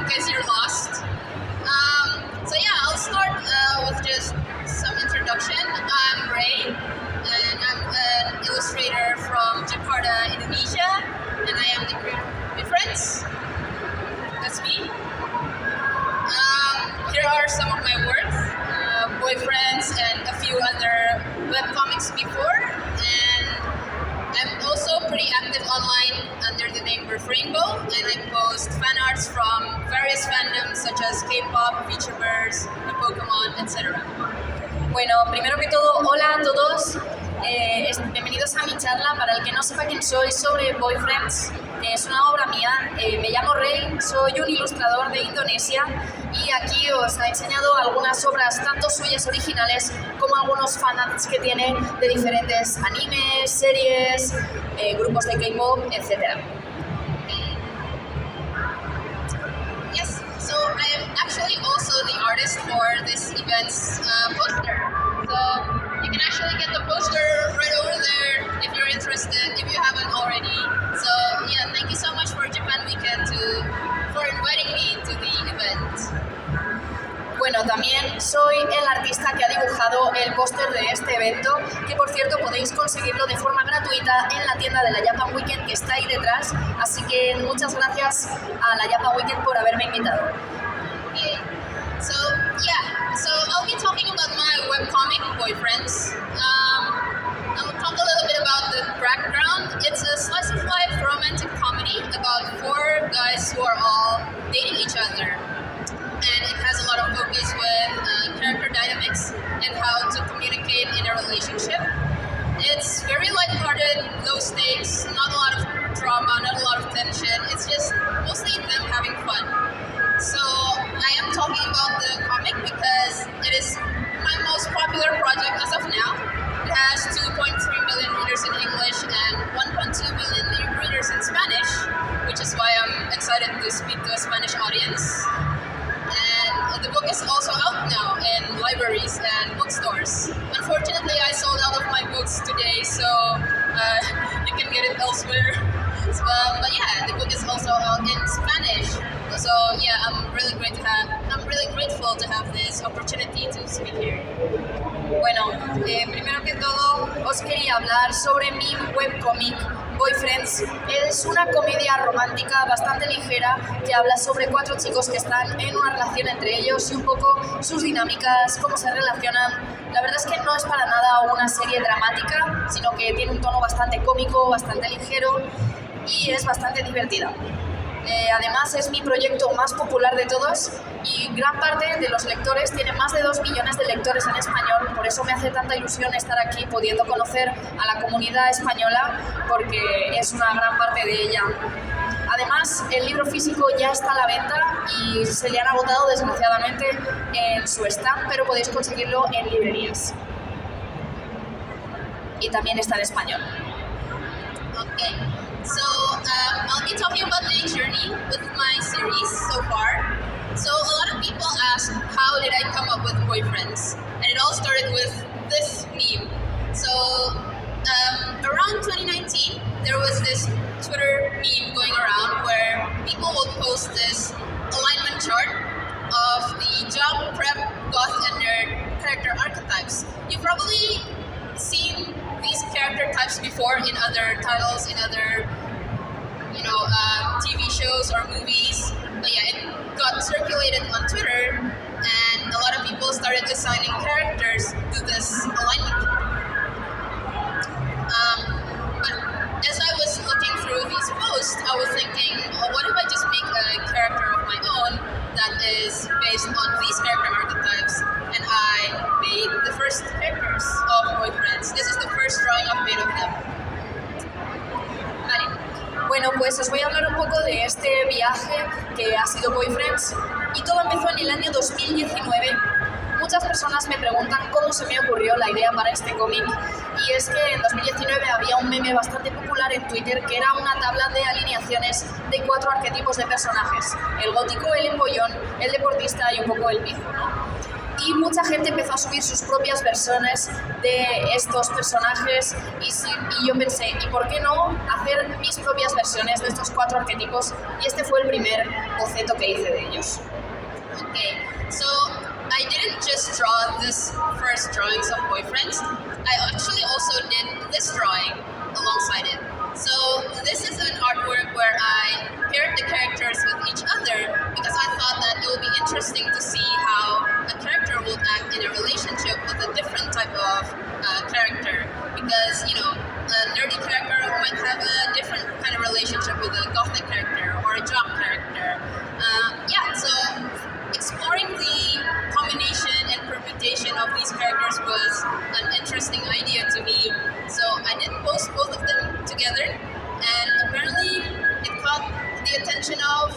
case you're lost. So yeah, I'll start with just some introduction. I'm Ray, and I'm an illustrator from Jakarta, Indonesia, and I am the creator of Boyfriends. That's me. Here are some of my work, Boyfriends and a few other webcomics before, and I'm also pretty active online under the name Rainbow, and I post fan arts from various fandoms such as K-pop, VTubers, the Pokemon, etc. Bueno, primero que todo, hola a todos. Bienvenidos a mi charla. Para el que no sepa quién soy, sobre Boyfriends. Es una obra mía. Me llamo Rey, soy un ilustrador de Indonesia y aquí os he enseñado algunas obras, tanto suyas originales como algunos fanarts que tiene de diferentes animes, series, grupos de K-pop, etc. Yes, so I am actually also the artist for this event's poster. So you can actually get the poster right over there if you're interested, if you haven't already. So yeah, thank you so much for Japan Weekend for inviting me to the event. Bueno, también soy el artista que ha dibujado el póster de este evento, que por cierto podéis conseguirlo de forma gratuita en la tienda de la Japan Weekend que está ahí detrás, así que muchas gracias a la Japan Weekend por haberme invitado. Okay. So yeah, so I'll be talking about my webcomic, Boyfriends. I'll talk a little bit about the background. It's a slice of life romantic comedy about 4 guys who are all dating each other. And it has a lot of focus with character dynamics and how to communicate in a relationship. It's very lighthearted, low stakes, not a lot of drama, not a lot of tension. It's just mostly them having fun. So I am talking about the comic because it is my most popular project as of now. It has 2.3 million readers in English and 1.2 million readers in Spanish, which is why I'm excited to speak to a Spanish audience. And the book is also out now in libraries and bookstores. Unfortunately, I sold out of my books today, so you can get it elsewhere. But yeah, the book is also out in Spanish. So yeah, I'm really grateful to have this opportunity to speak here. Bueno, primero que todo os quería hablar sobre mi webcomic Boyfriends. Es una comedia romántica bastante ligera que habla sobre 4 chicos que están en una relación entre ellos y un poco sus dinámicas, cómo se relacionan. La verdad es que no es para nada una serie dramática, sino que tiene un tono bastante cómico, bastante ligero y es bastante divertida. Además es mi proyecto más popular de todos y gran parte de los lectores, tiene más de 2 millones de lectores en español, por eso me hace tanta ilusión estar aquí pudiendo conocer a la comunidad española porque es una gran parte de ella. Además, el libro físico ya está a la venta y se le han agotado desgraciadamente en su stand, pero podéis conseguirlo en librerías. Y también está en español. Okay. So I'll be talking about the journey with my series so far. So a lot of people ask, how did I come up with Boyfriends? And it all started with this meme. So around 2019, there was this Twitter meme going around where people would post this alignment chart of the job, prep, goth, and nerd character archetypes. You've probably seen these character types before in other titles, in other TV shows or movies. But yeah, it got circulated on Twitter, and a lot of people started assigning characters to this alignment. But as I was looking through these posts, I was thinking, what if I just make a character of my own that is based on these character archetypes? And I made the first characters of Boyfriends. This is the first drawing I've made of them. Vale. Bueno, pues os voy a hablar un poco de este viaje que ha sido Boyfriends y todo empezó en el año 2019. Muchas personas me preguntan cómo se me ocurrió la idea para este cómic y es que en 2019 había un meme bastante popular en Twitter que era una tabla de alineaciones de 4 arquetipos de personajes: el gótico, el empollón, el deportista y un poco el pijo, ¿no? y mucha gente empezó a subir sus propias versiones de estos personajes y yo pensé, ¿y por qué no hacer mis propias versiones de estos 4 arquetipos? Y este fue el primer boceto que hice de ellos. Okay, so I didn't just draw this first drawings of boyfriends. I actually also did this drawing alongside it. So this is an artwork where I paired the characters with each other because I thought that it would be interesting to see how a character would act in a relationship with a different type of character. Because, you know, a nerdy character might have a different kind of relationship with a gothic character or a jock character. Yeah, so exploring the combination and permutation of these characters was an interesting idea to me. So I did post both of them together, and apparently it caught the attention of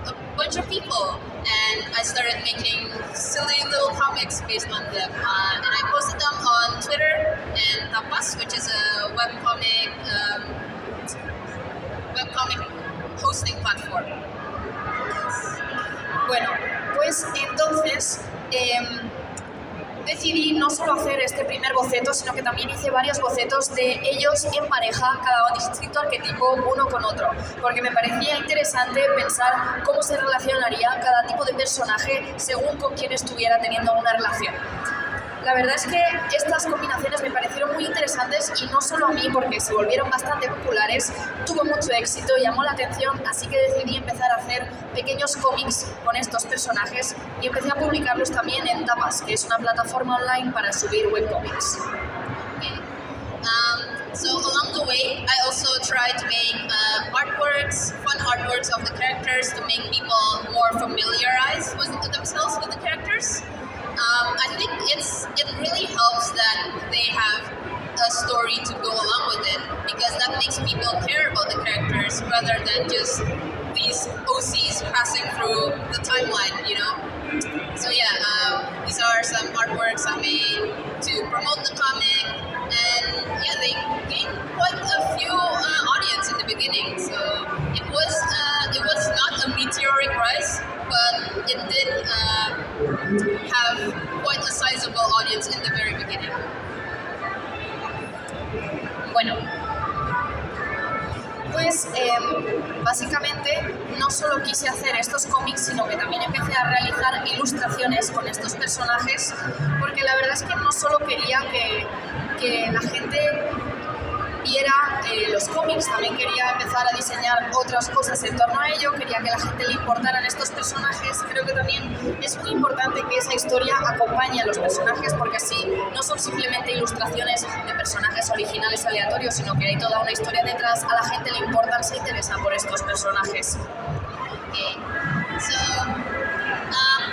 a bunch of people, and I started making silly little comics based on them. And I posted them on Twitter and Tapas, which is a webcomic hosting platform. Bueno, pues entonces decidí no solo hacer este primer boceto, sino que también hice varios bocetos de ellos en pareja, cada distinto arquetipo uno con otro, porque me parecía interesante pensar cómo se relacionaría cada tipo de personaje según con quién estuviera teniendo una relación. La verdad es que estas combinaciones me parecieron muy interesantes y no solo a mí, porque se volvieron bastante populares, tuvo mucho éxito, llamó la atención, así que decidí empezar a hacer pequeños cómics con estos personajes y empecé a publicarlos también en Tapas, que es una plataforma online para subir webcomics. Okay. So along the way, I also tried to make fun artworks of the characters to make people more familiarize with themselves with the characters. I think it really helps that they have a story to go along with it, because that makes people care about the characters rather than just these OCs passing through the timeline, you know? So yeah, these are some artworks I made to promote the comic, and yeah, they gained quite a few audience in the beginning. So it was not a meteoric rise, but it did have quite a sizable audience in the very beginning. Bueno, pues básicamente no solo quise hacer estos cómics, sino que también empecé a realizar ilustraciones con estos personajes, porque la verdad es que no solo quería que la gente viera los cómics, también quería empezar a diseñar otras cosas en torno a ello, quería que a la gente le importaran estos personajes. Creo que también es muy importante que esa historia acompañe a los personajes, porque así no son simplemente ilustraciones de personajes originales aleatorios, sino que hay toda una historia detrás, a la gente le importan, se interesa por estos personajes. Okay. So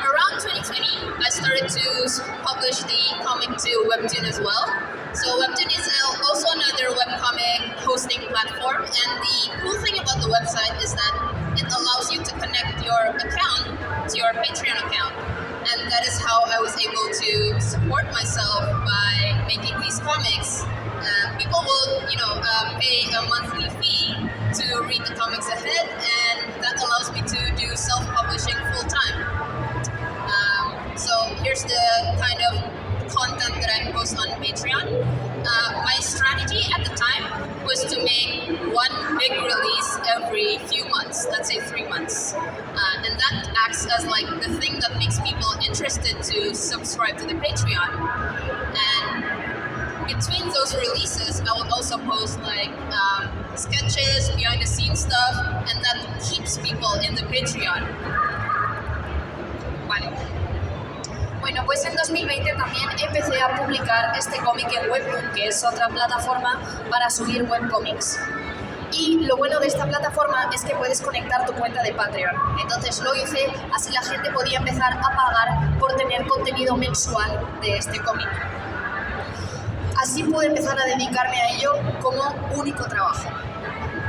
around 2020, I started to publish the comic to Webtoon as well. So Webtoon is also another webcomic hosting platform, and the cool thing about the website is that it allows you to connect your account to your Patreon account, and that is how I was able to support myself by making these comics. People will, pay a monthly fee to read the comics ahead, and that allows me to do self-publishing full-time. So here's the kind of content that I post on Patreon. My strategy at the time was to make one big release every few months, let's say 3 months. And that acts as like the thing that makes people interested to subscribe to the Patreon. And between those releases, I would also post like sketches, behind the scenes stuff, and that keeps people in the Patreon. Vale. Bueno, pues en 2020 también empecé a publicar este cómic en Webtoon, que es otra plataforma para subir webcomics. Y lo bueno de esta plataforma es que puedes conectar tu cuenta de Patreon. Entonces lo hice, así la gente podía empezar a pagar por tener contenido mensual de este cómic. Así pude empezar a dedicarme a ello como único trabajo.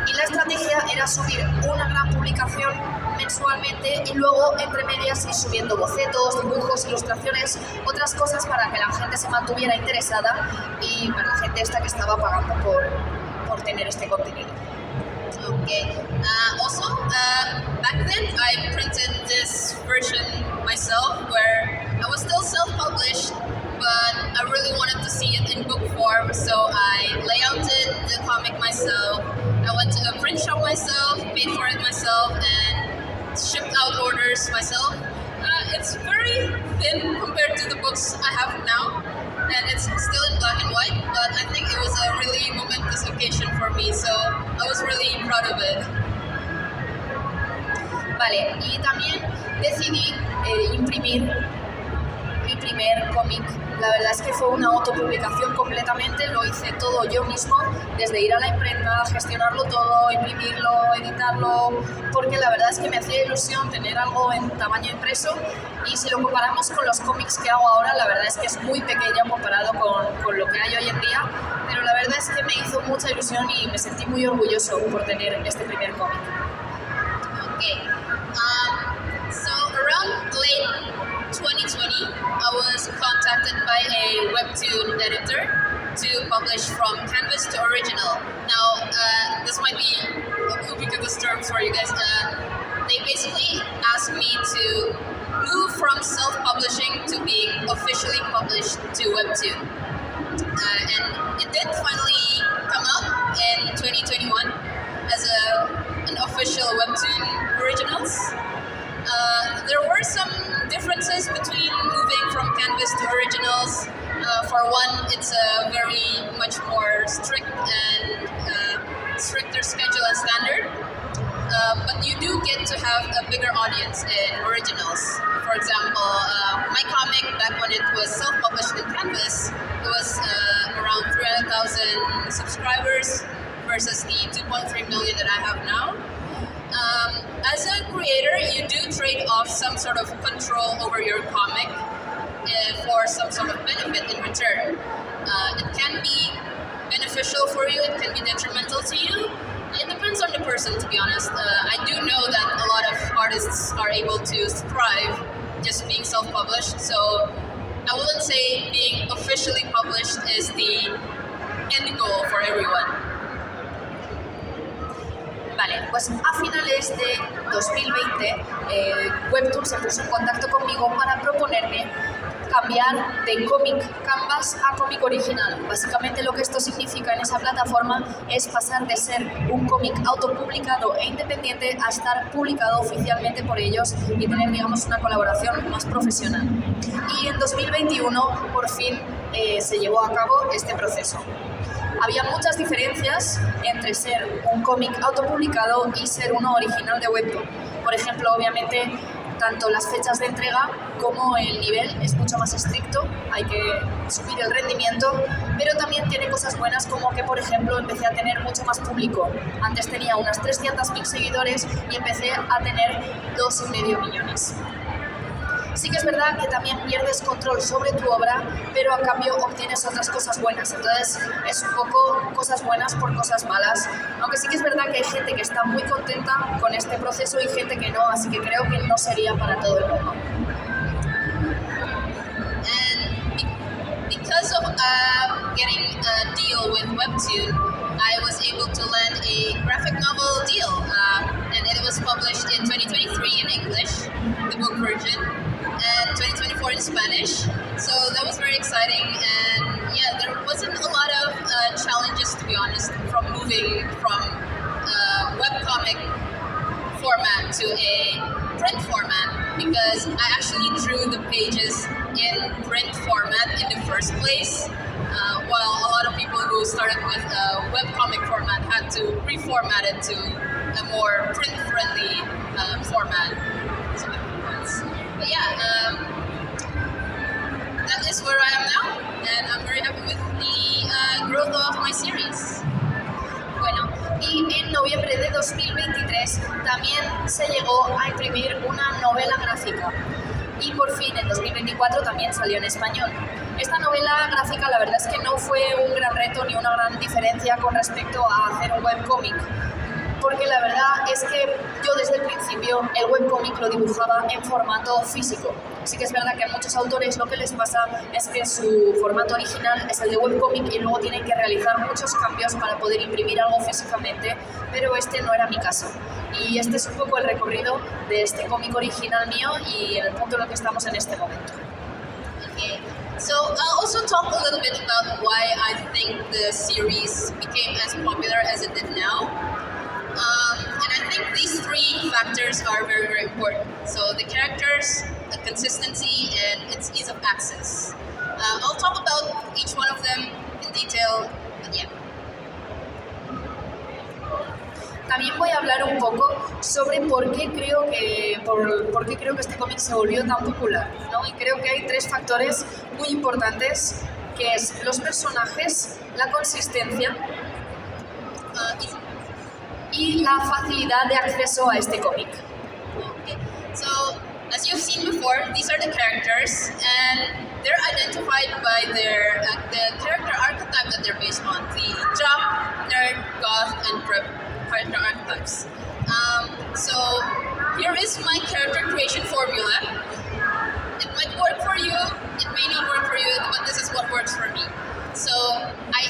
Y la estrategia era subir una gran publicación mensualmente y luego entre medias ir subiendo bocetos, dibujos, ilustraciones, otras cosas para que la gente se mantuviera interesada y para la gente esta que estaba pagando por tener este contenido. Okay. Also, back then I printed this version myself where I was still self out orders myself. It's very thin compared to the books I have now, and it's still in black and white, but I think it was a really momentous occasion for me, so I was really proud of it. Vale, y también decidí imprimir mi primer cómic. La verdad es que fue una autopublicación completamente, lo hice todo yo mismo, desde ir a la imprenta, gestionarlo todo, imprimirlo, editarlo, porque la verdad es que me hacía ilusión tener algo en tamaño impreso, y si lo comparamos con los cómics que hago ahora, la verdad es que es muy pequeño comparado con lo que hay hoy en día, pero la verdad es que me hizo mucha ilusión y me sentí muy orgulloso por tener este primer cómic. Okay. So around late 2020, I was contacted by a webtoon editor to publish from canvas to original. Now, this might be a ubiquitous term for you guys. They basically asked me to move from self-publishing to being officially published to webtoon. And it did finally come out in 2021 as an official webtoon originals. There were some differences between moving from canvas to originals. For one, it's a very much more strict and stricter schedule and standard. But you do get to have a bigger audience in originals. For example, my comic, back when it was self-published in Canvas, it was around 300,000 subscribers versus the 2.3 million that I have now. As a creator, you do trade off some sort of control over your comic for some sort of benefit in return. It can be beneficial for you, it can be detrimental to you. It depends on the person, to be honest. I do know that a lot of artists are able to thrive just being self-published, so I wouldn't say being officially published is the end goal for everyone. Vale, pues a finales de 2020 Webtoon se puso en contacto conmigo para proponerme cambiar de cómic canvas a cómic original. Básicamente lo que esto significa en esa plataforma es pasar de ser un cómic autopublicado e independiente a estar publicado oficialmente por ellos y tener, digamos, una colaboración más profesional. Y en 2021 por fin se llevó a cabo este proceso. Había muchas diferencias entre ser un cómic autopublicado y ser uno original de Webtoon. Por ejemplo, obviamente, tanto las fechas de entrega como el nivel es mucho más estricto, hay que subir el rendimiento, pero también tiene cosas buenas como que, por ejemplo, empecé a tener mucho más público. Antes tenía unas 300.000 seguidores y empecé a tener 2,5 millones. Sí que es verdad que también pierdes control sobre tu obra, pero a cambio obtienes otras cosas buenas. Entonces es un poco cosas buenas por cosas malas. Aunque sí que es verdad que hay gente que está muy contenta con este proceso y gente que no, así que creo que no sería para todo el mundo. And because of getting a deal with Webtoon, I was able to land a graphic novel deal, and it was published in 2023 in English, the book version, and 2024 in Spanish. So that was very exciting, and yeah, there wasn't a lot of challenges, to be honest, from moving from webcomic format to a print format, because I actually drew the pages in print format in the first place, while a lot of people who started with a webcomic format had to reformat it to a more print-friendly format. But yeah, that is where I am now, and I'm very happy with the growth of my series. Bueno, y en noviembre de 2023 también se llegó a imprimir una novela gráfica. Y por fin en 2024 también salió en español. Esta novela gráfica la verdad es que no fue un gran reto ni una gran diferencia con respecto a hacer un webcómic, porque la verdad es que yo desde el principio el webcómic lo dibujaba en formato físico. Sí que es verdad que a muchos autores lo que les pasa es que su formato original es el de webcómic y luego tienen que realizar muchos cambios para poder imprimir algo físicamente, pero este no era mi caso. Y este es un poco el recorrido de este cómic original mío y en el punto en el que estamos en este momento. Okay. So I'll also talk a little bit about why I think the series became as popular as it did now. And I think these 3 three factors are very, very important. So the characters, the consistency, and its ease of access. I'll talk about each one of them in detail, but yeah. También voy a hablar un poco sobre por qué creo que este cómic se volvió tan popular, ¿no? Y creo que hay tres factores muy importantes, que es los personajes, la consistencia y la facilidad de acceso a este cómic. Okay. So, as you've seen before, these are the characters, and they're identified by their the character archetype that they're based on: the jock, nerd, goth, and prep character archetypes. So here is my character creation formula. It might work for you, it may not work for you, but this is what works for me. So I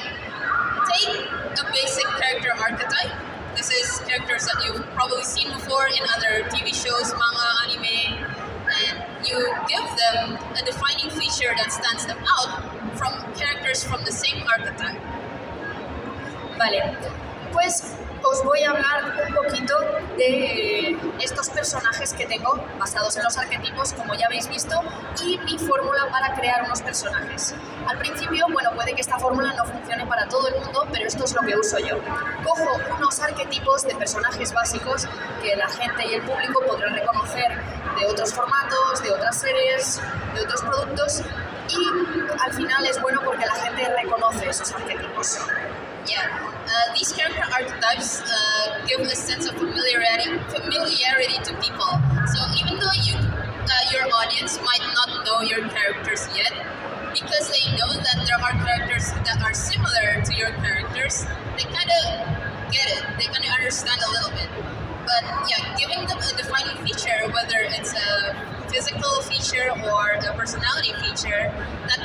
take a basic character archetype. This is characters that you've probably seen before in other TV shows, manga, anime, and you give them a defining feature that stands them out from characters from the same archetype. Vale, pues os voy a hablar un poquito de estos personajes que tengo basados en los arquetipos, como ya habéis visto, y mi fórmula para crear unos personajes. Al principio, bueno, puede que esta fórmula no funcione para todo el mundo, pero esto es lo que uso yo. Cojo unos arquetipos de personajes básicos que la gente y el público podrán reconocer de otros formatos, de otras series, de otros productos, y al final es bueno porque la gente reconoce esos arquetipos. Yeah, these character archetypes give a sense of familiarity to people. So even though your audience might not know your characters yet, because they know that there are characters that are similar to your characters, they kind of get it. They kind of understand a little bit. But yeah, giving them a defining feature, whether it's a physical feature or a personality feature, that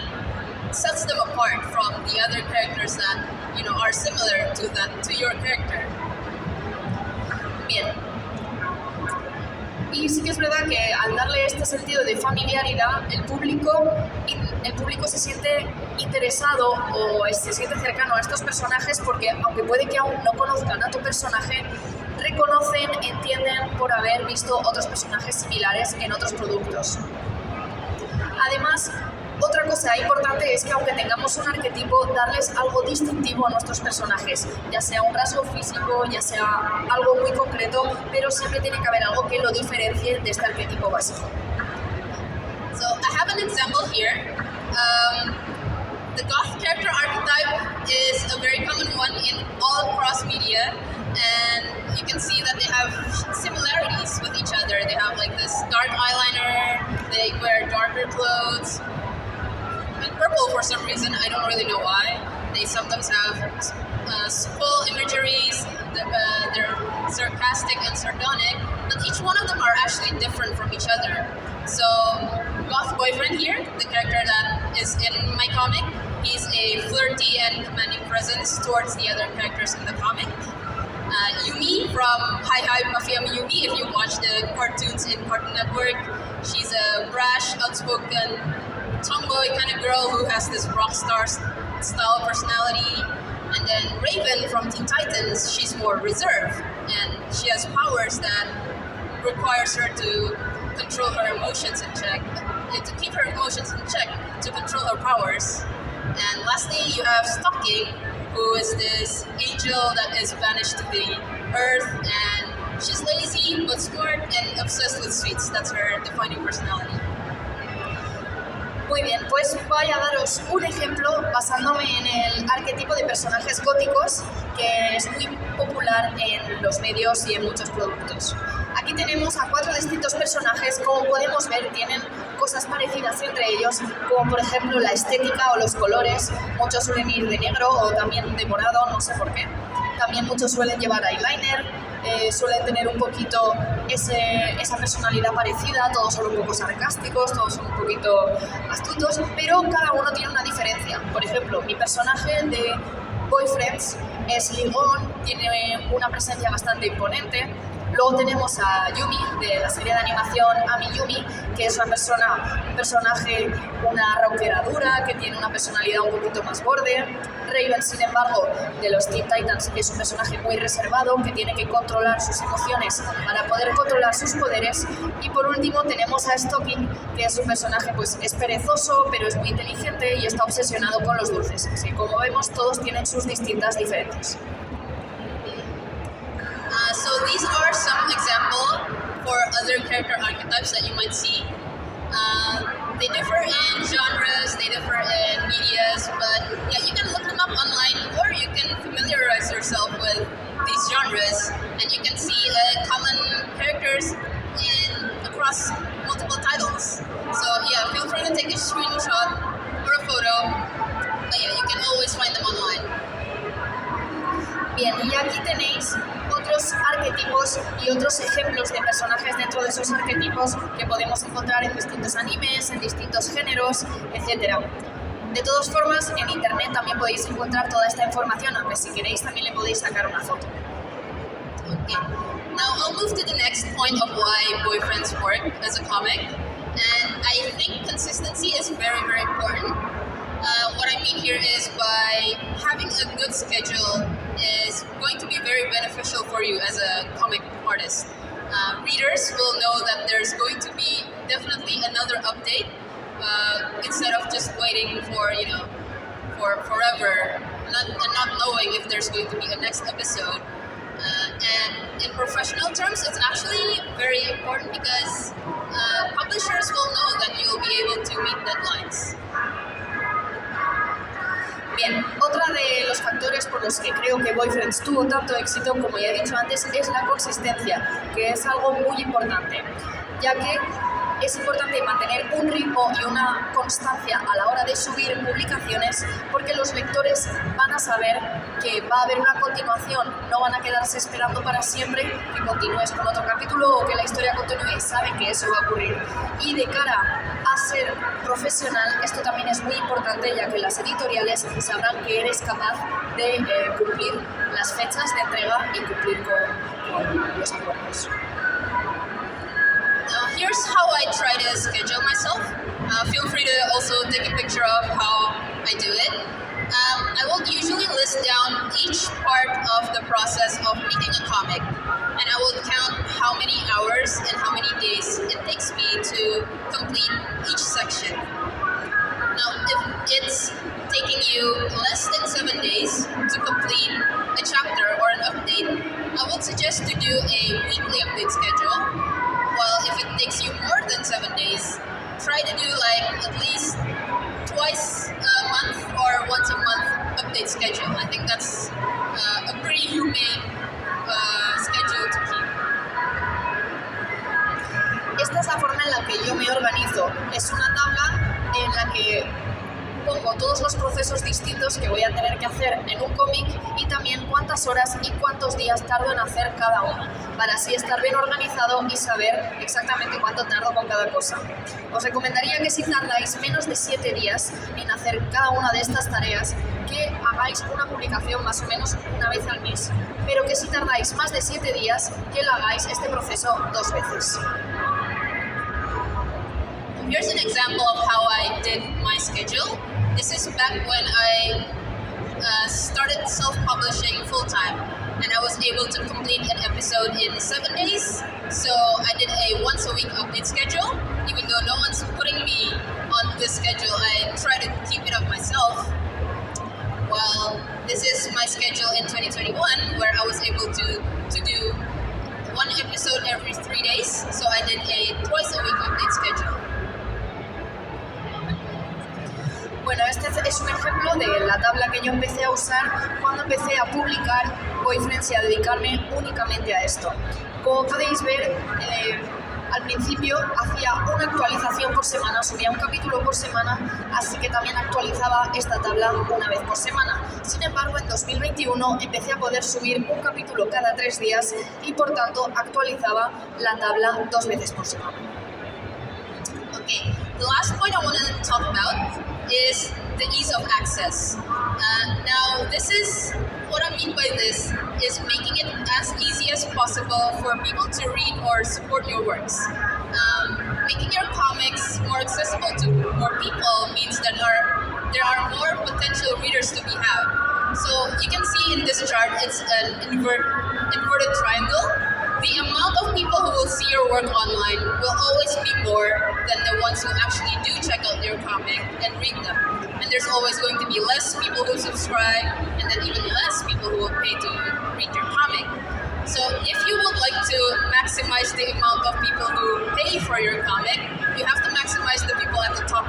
sets them apart from the other characters that are similar to your character. Bien. Y sí que es verdad que al darle este sentido de familiaridad, el público se siente interesado o se siente cercano a estos personajes, porque aunque puede que aún no conozcan a tu personaje, reconocen, entienden por haber visto otros personajes similares en otros productos. Además, otra cosa importante es que aunque tengamos un arquetipo, darles algo distintivo a nuestros personajes, ya sea un rasgo físico, ya sea algo muy concreto, pero siempre tiene que haber algo que lo diferencie de este arquetipo básico. So I have an example here. The goth character archetype is a very common one in all cross media, and you can see that they have similarities with each other. They have like this dark eyeliner, they wear darker clothes. Purple for some reason, I don't really know why. They sometimes have full imageries, they're sarcastic and sardonic, but each one of them are actually different from each other. So, Goth Boyfriend here, the character that is in my comic, he's a flirty and commanding presence towards the other characters in the comic. Yumi from Hi Hi Mafia Yumi, if you watch the cartoons in Cartoon Network, she's a brash, outspoken, tomboy kind of girl who has this rock star style personality. And then Raven from Teen Titans, she's more reserved, and she has powers that requires her to control her emotions in check, to keep her emotions in check, to control her powers. And lastly, you have Stocking, who is this angel that is banished to the earth, and she's lazy but smart and obsessed with sweets. That's her defining personality. Muy bien, pues voy a daros un ejemplo basándome en el arquetipo de personajes góticos que es muy popular en los medios y en muchos productos. Aquí tenemos a 4 distintos personajes, como podemos ver tienen cosas parecidas entre ellos, como por ejemplo la estética o los colores. Muchos suelen ir de negro o también de morado, no sé por qué. También muchos suelen llevar eyeliner, suelen tener un poquito esa personalidad parecida, todos son un poco sarcásticos, todos son un poquito astutos, pero cada uno tiene una diferencia. Por ejemplo, mi personaje de Boyfriends es ligón, tiene una presencia bastante imponente. Luego tenemos a Yumi, de la serie de animación Ami Yumi, que es un personaje, una rockera dura, que tiene una personalidad un poquito más borde. Raven, sin embargo, de los Teen Titans, es un personaje muy reservado, que tiene que controlar sus emociones para poder controlar sus poderes. Y por último tenemos a Stocking, que es un personaje, pues es perezoso, pero es muy inteligente y está obsesionado con los dulces. Así que, como vemos, todos tienen sus distintas diferencias. So these are some example for other character archetypes that you might see. They differ in genres, they differ in medias, but yeah, you can look them up online or you can familiarize yourself with these genres and you can see common characters across multiple titles. So yeah, feel free to take a screenshot or a photo, but yeah, you can always find them online. Bien, y aquí tenéis otros arquetipos y otros ejemplos de personajes dentro de esos arquetipos que podemos encontrar en distintos animes, en distintos géneros, etc. De todas formas, en internet también podéis encontrar toda esta información, aunque si queréis también le podéis sacar una foto. Okay. Now I'll move to the next point of why boyfriends work as a comic, and I think consistency is very, very important. What I mean here is by having a good schedule is going to be very beneficial for you as a comic artist. Readers will know that there's going to be definitely another update instead of just waiting for forever and not knowing if there's going to be a next episode. And in professional terms, it's actually very important because publishers will know that you'll be able to meet deadlines. Bien, otra de los factores por los que creo que Boyfriends tuvo tanto éxito, como ya he dicho antes, es la consistencia, que es algo muy importante, ya que es importante mantener un ritmo y una constancia a la hora de subir publicaciones, porque los lectores van a saber que va a haber una continuación, no van a quedarse esperando para siempre que continúes con otro capítulo o que la historia continúe, saben que eso va a ocurrir. Y de cara a ser profesional, esto también es muy importante, ya que las editoriales sabrán que eres capaz de cumplir las fechas de entrega y cumplir con los acuerdos. Here's how I try to schedule myself. Feel free to also take a picture of how I do it. I will usually list down each part of the process of making a comic, and I will count how many hours and how many days it takes me to complete each section. Now, if it's taking you less than 7 days to complete a chapter or an update, I would suggest to do a weekly update schedule. Well, if it takes you more than 7 days, try to do like at least twice a month or once a month update schedule. I think that's a pretty humane schedule to keep. Esta es la forma en la que yo me organizo. Es una tabla en la que pongo todos los procesos distintos que voy a tener que hacer en un cómic y también cuántas horas y cuántos días tardo en hacer cada uno, para así estar bien organizado y saber exactamente cuánto tardo con cada cosa. Os recomendaría que si tardáis menos de 7 días en hacer cada una de estas tareas, que hagáis una publicación más o menos una vez al mes, pero que si tardáis más de 7 días, que lo hagáis este proceso 2 veces. Here's an example of how I did my schedule. This is back when I started self-publishing full-time, and I was able to complete an episode in 7 days. So I did a once-a-week update schedule. Even though no one's putting me on this schedule, I try to keep it up myself. Well, this is my schedule in 2021, where I was able to do one episode every 3 days. So I did a twice-a-week update schedule. Bueno, este es un ejemplo de la tabla que yo empecé a usar cuando empecé a publicar Boyfriends y a dedicarme únicamente a esto. Como podéis ver, al principio hacía una actualización por semana, subía un capítulo por semana, así que también actualizaba esta tabla una vez por semana. Sin embargo, en 2021 empecé a poder subir un capítulo cada 3 días y por tanto actualizaba la tabla 2 veces por semana. Okay, the last point I want to talk about is the ease of access. Now, this is what I mean by this is making it as easy as possible for people to read or support your works. Making your comics more accessible to more people means that there are more potential readers to be had. So you can see in this chart, it's an inverted triangle. The amount of people who will see your work online will always be more than the ones who actually do check out your comic and read them. And there's always going to be less people who subscribe, and then even less people who will pay to read your comic. So if you would like to maximize the amount of people who pay for your comic, you have to maximize the people at the top.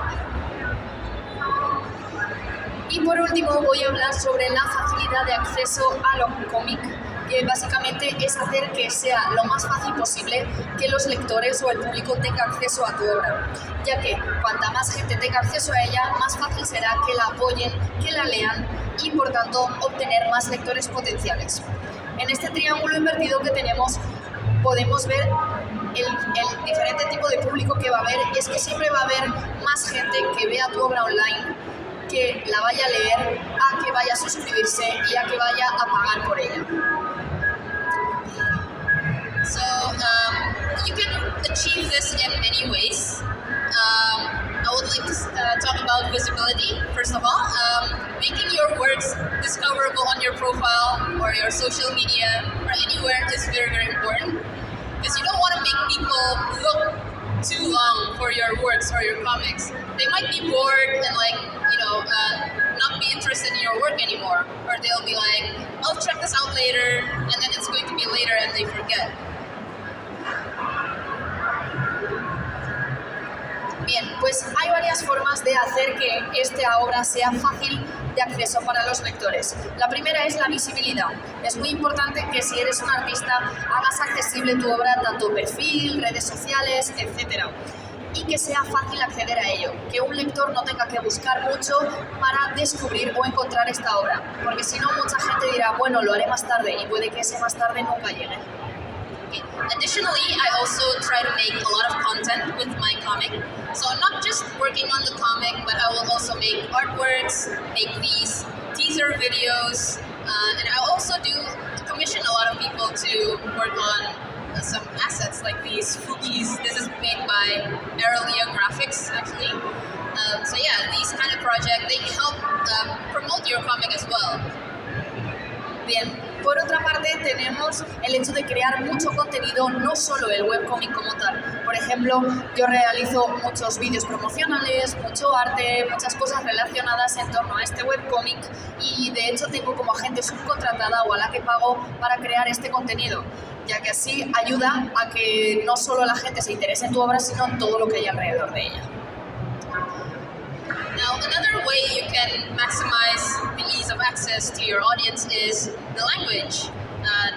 Y por último voy a hablar sobre la facilidad de acceso a los cómics, que básicamente es hacer que sea lo más fácil posible que los lectores o el público tenga acceso a tu obra, ya que cuanta más gente tenga acceso a ella, más fácil será que la apoyen, que la lean y por tanto obtener más lectores potenciales. En este triángulo invertido que tenemos podemos ver el diferente tipo de público que va a haber, y es que siempre va a haber más gente que vea tu obra online, que la vaya a leer, a que vaya a suscribirse y a que vaya a pagar por ella. So you can achieve this in many ways. I would like to talk about visibility, first of all. Making your works discoverable on your profile or your social media or anywhere is very, very important, because you don't want to make people look too long for your works or your comics. They might be bored and not be interested in your work anymore, or they'll be like, I'll check this out later, and then it's going to be later and they forget. Bien, pues hay varias formas de hacer que esta obra sea fácil de acceso para los lectores. La primera es la visibilidad. Es muy importante que si eres un artista hagas accesible tu obra tanto perfil, redes sociales, etc. Y que sea fácil acceder a ello, que un lector no tenga que buscar mucho para descubrir o encontrar esta obra, porque si no mucha gente dirá, bueno, lo haré más tarde, y puede que ese más tarde nunca llegue. Additionally, I also try to make a lot of content with my comic. So I'm not just working on the comic, but I will also make artworks, make these teaser videos, and I also do commission a lot of people to work on some assets like these Fugis. This is made by Aralia Graphics, actually. So yeah, these kind of projects, they help promote your comic as well. Bien, por otra parte tenemos el hecho de crear mucho contenido, no solo el webcomic como tal. Por ejemplo, yo realizo muchos vídeos promocionales, mucho arte, muchas cosas relacionadas en torno a este webcomic, y de hecho tengo como agente subcontratada o a la que pago para crear este contenido, ya que así ayuda a que no solo la gente se interese en tu obra, sino en todo lo que hay alrededor de ella. Now, another way you can maximize the ease of access to your audience is the language.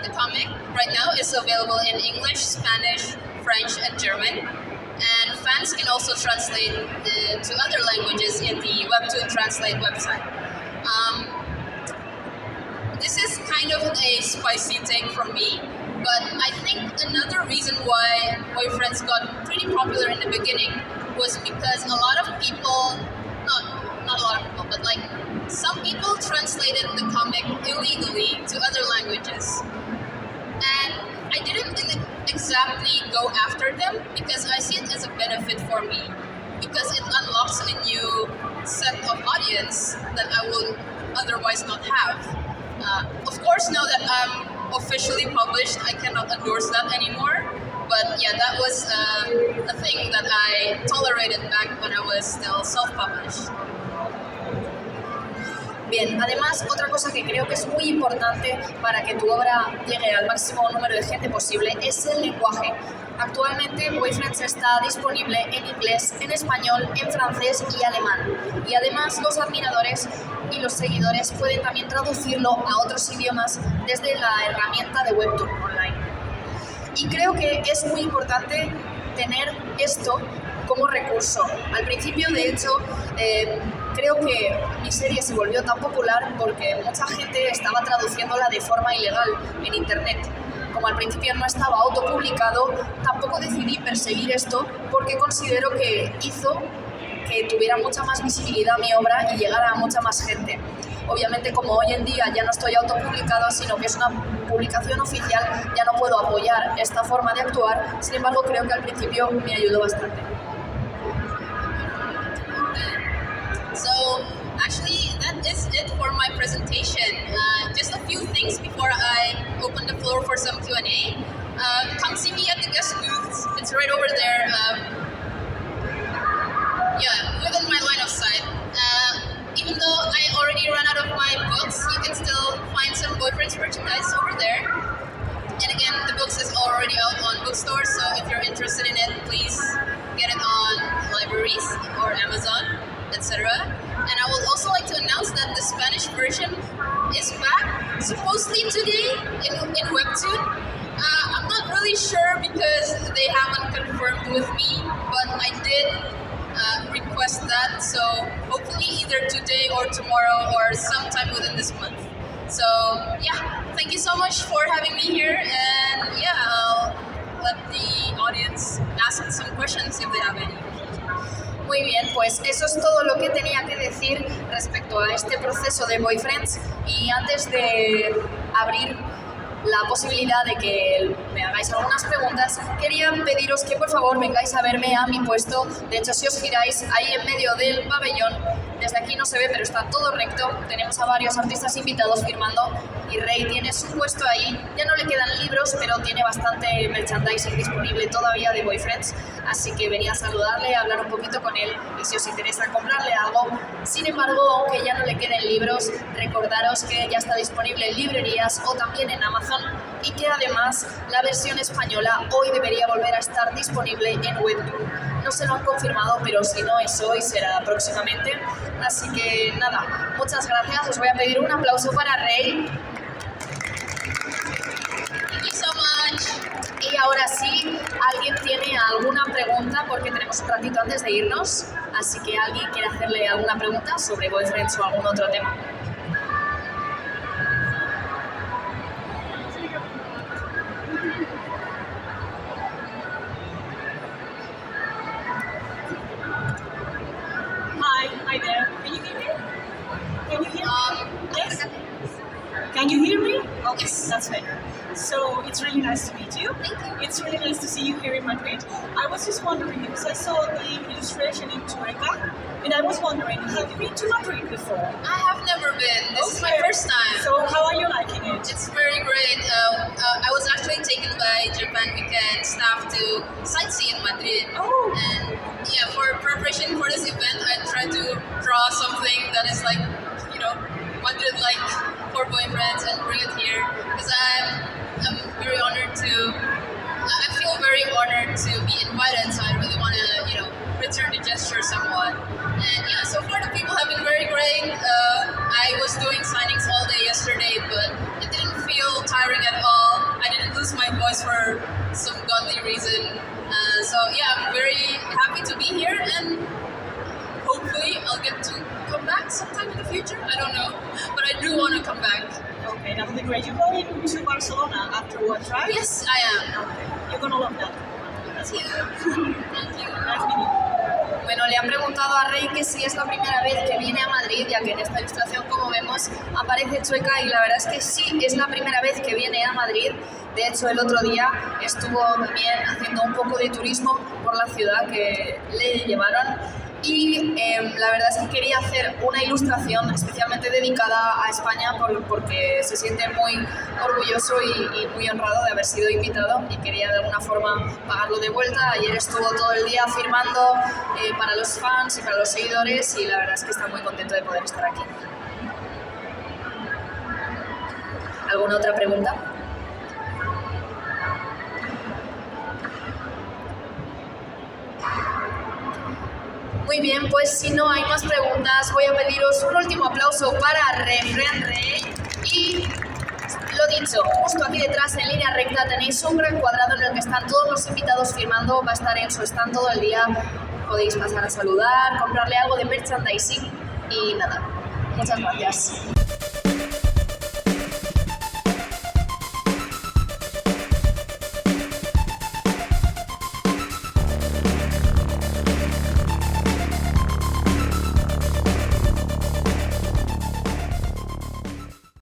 The comic right now is available in English, Spanish, French, and German. And fans can also translate to other languages in the Webtoon Translate website. This is kind of a spicy take from me, but I think another reason why Boyfriends got pretty popular in the beginning was because a lot of people, not a lot of people, but like some people translated the comic illegally to other languages. And I didn't exactly go after them because I see it as a benefit for me, because it unlocks a new set of audience that I will otherwise not have. Of course, now that I'm officially published, I cannot endorse that anymore. But yeah, that was a thing that I tolerated back when I was still self-published. Bien, además, otra cosa que creo que es muy importante para que tu obra llegue al máximo número de gente posible es el lenguaje. Actualmente, Boyfriends está disponible en inglés, en español, en francés y alemán. Y además, los admiradores y los seguidores pueden también traducirlo a otros idiomas desde la herramienta de Webtoon Online. Y creo que es muy importante tener esto como recurso. Al principio, de hecho, creo que mi serie se volvió tan popular porque mucha gente estaba traduciéndola de forma ilegal en internet. Como al principio no estaba autopublicado, tampoco decidí perseguir esto porque considero que hizo que tuviera mucha más visibilidad mi obra y llegara a mucha más gente. Obviamente, como hoy en día ya no estoy autopublicado, sino que es una publicación oficial, ya no puedo apoyar esta forma de actuar. Sin embargo, creo que al principio me ayudó bastante. So actually, that is it for my presentation. Just a few things before I open the floor for some Q&A. Come see me at the guest booth. It's right over there. Yeah, within my line of sight. Even though I already ran out of my books, you can still find some Boyfriends merchandise over there. And again, the books is already out on bookstores, so if you're interested in it, please get it on libraries or Amazon, etc. And I would also like to announce that the Spanish version is back, supposedly today in Webtoon. I'm not really sure because they haven't confirmed with me, but I did request that, so hopefully either today or tomorrow or sometime within this month. So yeah, thank you so much for having me here, and yeah, I'll let the audience ask some questions if they have any. Muy bien, pues eso es todo lo que tenía que decir respecto a este proceso de Boyfriends, y antes de abrir la posibilidad de que me hagáis algunas preguntas, quería pediros que por favor vengáis a verme a mi puesto. De hecho, si os giráis ahí en medio del pabellón, desde aquí no se ve, pero está todo recto, tenemos a varios artistas invitados firmando, y Rey tiene su puesto ahí. Ya no le quedan libros, pero tiene bastante merchandising disponible todavía de Boyfriends, así que venía a saludarle, a hablar un poquito con él, y si os interesa comprarle algo. Sin embargo, aunque ya no le queden libros, recordaros que ya está disponible en librerías o también en Amazon, y que además la versión española hoy debería volver a estar disponible en Webtoon. No se lo han confirmado, pero si no es hoy, será próximamente. Así que nada, muchas gracias. Os voy a pedir un aplauso para Rey. Thank you so much. Y ahora sí, ¿alguien tiene alguna pregunta? Porque tenemos un ratito antes de irnos. Así que ¿alguien quiere hacerle alguna pregunta sobre Boyfriends o algún otro tema? Hi there. Can you hear me? Can you hear me? Yes? Can you hear me? Okay, that's better. So it's really nice to meet you. Thank you. It's really nice to see you here in Madrid. I was just wondering, because I saw the illustration in Chueca, and I was wondering, have you been to Madrid before? I have never been. This is my Okay. first time. So how are you liking it? It's very great. I was actually taken by Japan Weekend staff to sightsee in Madrid. Oh. And yeah, for preparation for this event, I tried to draw something that is like, you know, Madrid-like for Boyfriends and bring it here. Because I'm very honored to, I feel very honored to be invited, so I really want to, you know, return the gesture somewhat. And yeah, so far the people have been very great. I was doing signings all day yesterday, but it didn't feel tiring at all. I didn't lose my voice for some godly reason. So yeah, I'm very happy to be here, and hopefully I'll get to come back sometime in the future. I don't know, but I do want to come back. Okay, that would be great. You're going to Barcelona afterwards, right? Yes, I am. Okay. You're gonna love that. Thank you. Thank you. Nice meeting you. Bueno, le han preguntado a Rey que si es la primera vez que viene a Madrid, ya que en esta ilustración, como vemos, aparece Chueca, y la verdad es que sí, es la primera vez que viene a Madrid. De hecho, el otro día estuvo también haciendo un poco de turismo por la ciudad que le llevaron, y la verdad es que quería hacer una ilustración especialmente dedicada a España porque se siente muy orgulloso y muy honrado de haber sido invitado, y quería de alguna forma pagarlo de vuelta. Ayer estuvo todo el día firmando para los fans y para los seguidores, y la verdad es que está muy contento de poder estar aquí. ¿Alguna otra pregunta? Muy bien, pues si no hay más preguntas, voy a pediros un último aplauso para Refren Rey. Y lo dicho, justo aquí detrás, en línea recta, tenéis un gran cuadrado en el que están todos los invitados firmando. Va a estar en su stand todo el día. Podéis pasar a saludar, comprarle algo de merchandising y nada. Muchas gracias.